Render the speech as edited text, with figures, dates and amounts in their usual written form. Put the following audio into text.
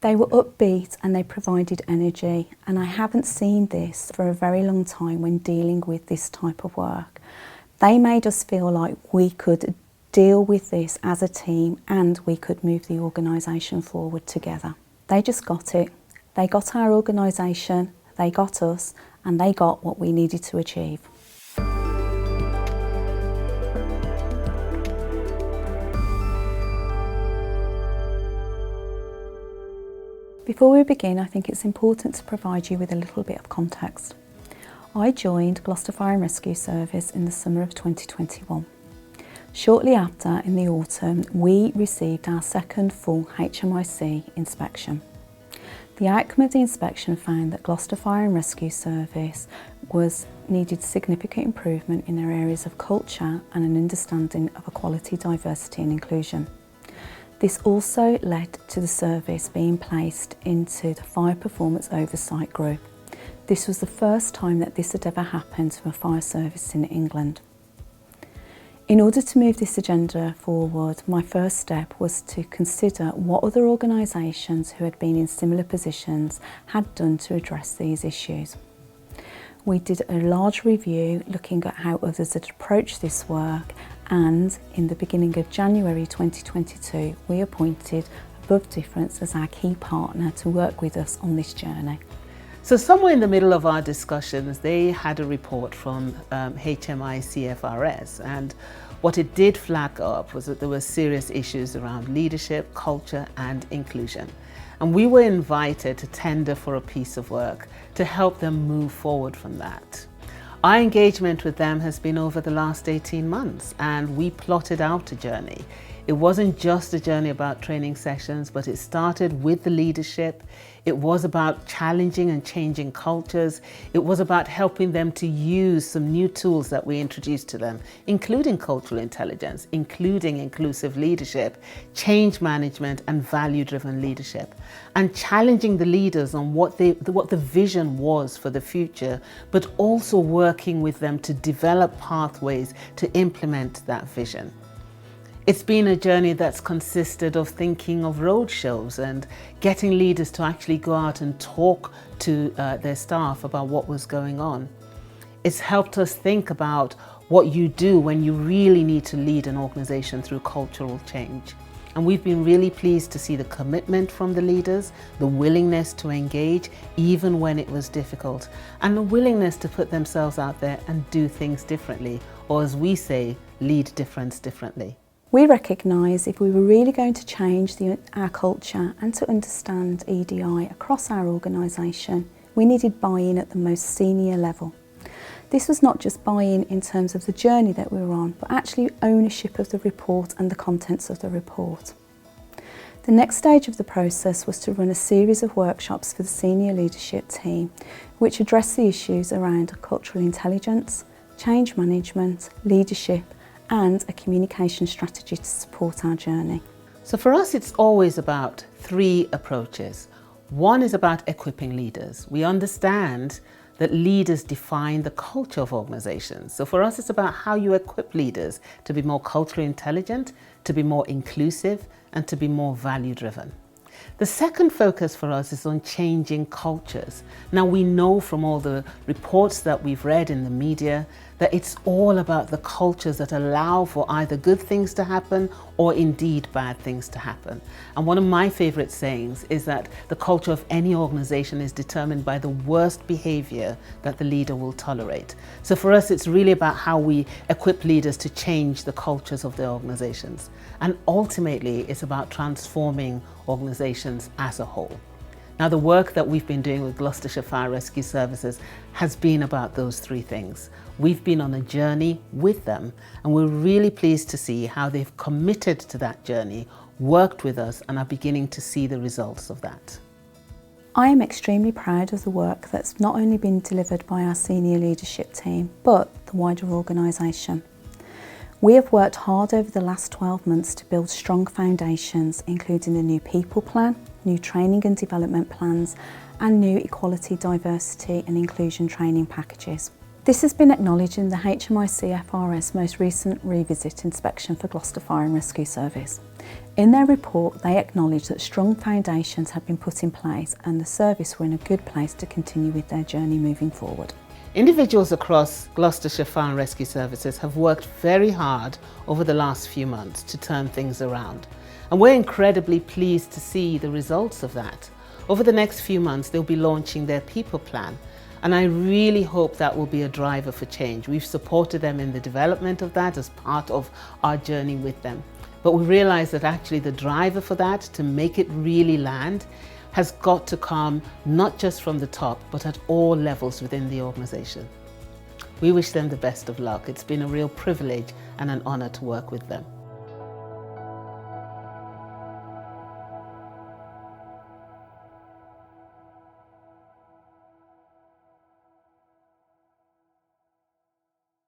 They were upbeat and they provided energy, and I haven't seen this for a very long time when dealing with this type of work. They made us feel like we could deal with this as a team and we could move the organisation forward together. They just got it. They got our organisation, they got us, and they got what we needed to achieve. Before we begin, I think it's important to provide you with a little bit of context. I joined Gloucester Fire and Rescue Service in the summer of 2021. Shortly after, in the autumn, we received our second full HMIC inspection. The outcome of the inspection found that Gloucester Fire and Rescue Service needed significant improvement in their areas of culture and an understanding of equality, diversity and inclusion. This also led to the service being placed into the Fire Performance Oversight Group. This was the first time that this had ever happened to a fire service in England. In order to move this agenda forward, my first step was to consider what other organisations who had been in similar positions had done to address these issues. We did a large review looking at how others had approached this work, and in the beginning of January 2022 we appointed Above Difference as our key partner to work with us on this journey. So somewhere in the middle of our discussions, they had a report from HMICFRS, and what it did flag up was that there were serious issues around leadership, culture and inclusion. And we were invited to tender for a piece of work to help them move forward from that. Our engagement with them has been over the last 18 months, and we plotted out a journey. It wasn't just a journey about training sessions, but it started with the leadership. It was about challenging and changing cultures. It was about helping them to use some new tools that we introduced to them, including cultural intelligence, including inclusive leadership, change management and value-driven leadership, and challenging the leaders on what the vision was for the future, but also working with them to develop pathways to implement that vision. It's been a journey that's consisted of thinking of roadshows and getting leaders to actually go out and talk to their staff about what was going on. It's helped us think about what you do when you really need to lead an organisation through cultural change. And we've been really pleased to see the commitment from the leaders, the willingness to engage even when it was difficult, and the willingness to put themselves out there and do things differently, or as we say, lead difference differently. We recognise if we were really going to change our culture and to understand EDI across our organisation, we needed buy-in at the most senior level. This was not just buy-in in terms of the journey that we were on, but actually ownership of the report and the contents of the report. The next stage of the process was to run a series of workshops for the senior leadership team, which addressed the issues around cultural intelligence, change management, leadership, and a communication strategy to support our journey. So for us, it's always about three approaches. One is about equipping leaders. We understand that leaders define the culture of organizations. So for us, it's about how you equip leaders to be more culturally intelligent, to be more inclusive, and to be more value-driven. The second focus for us is on changing cultures. Now, we know from all the reports that we've read in the media that it's all about the cultures that allow for either good things to happen or indeed bad things to happen. And one of my favorite sayings is that the culture of any organization is determined by the worst behavior that the leader will tolerate. So for us, it's really about how we equip leaders to change the cultures of their organizations. And ultimately, it's about transforming organizations as a whole. Now, the work that we've been doing with Gloucestershire Fire Rescue Services has been about those three things. We've been on a journey with them, and we're really pleased to see how they've committed to that journey, worked with us, and are beginning to see the results of that. I am extremely proud of the work that's not only been delivered by our senior leadership team, but the wider organisation. We have worked hard over the last 12 months to build strong foundations, including a new people plan, new training and development plans, and new equality, diversity and inclusion training packages. This has been acknowledged in the HMICFRS most recent revisit inspection for Gloucester Fire and Rescue Service. In their report, they acknowledge that strong foundations have been put in place and the service were in a good place to continue with their journey moving forward. Individuals across Gloucestershire Fire and Rescue Services have worked very hard over the last few months to turn things around. And we're incredibly pleased to see the results of that. Over the next few months, they'll be launching their people plan. And I really hope that will be a driver for change. We've supported them in the development of that as part of our journey with them. But we realise that actually the driver for that, to make it really land, has got to come not just from the top, but at all levels within the organisation. We wish them the best of luck. It's been a real privilege and an honour to work with them.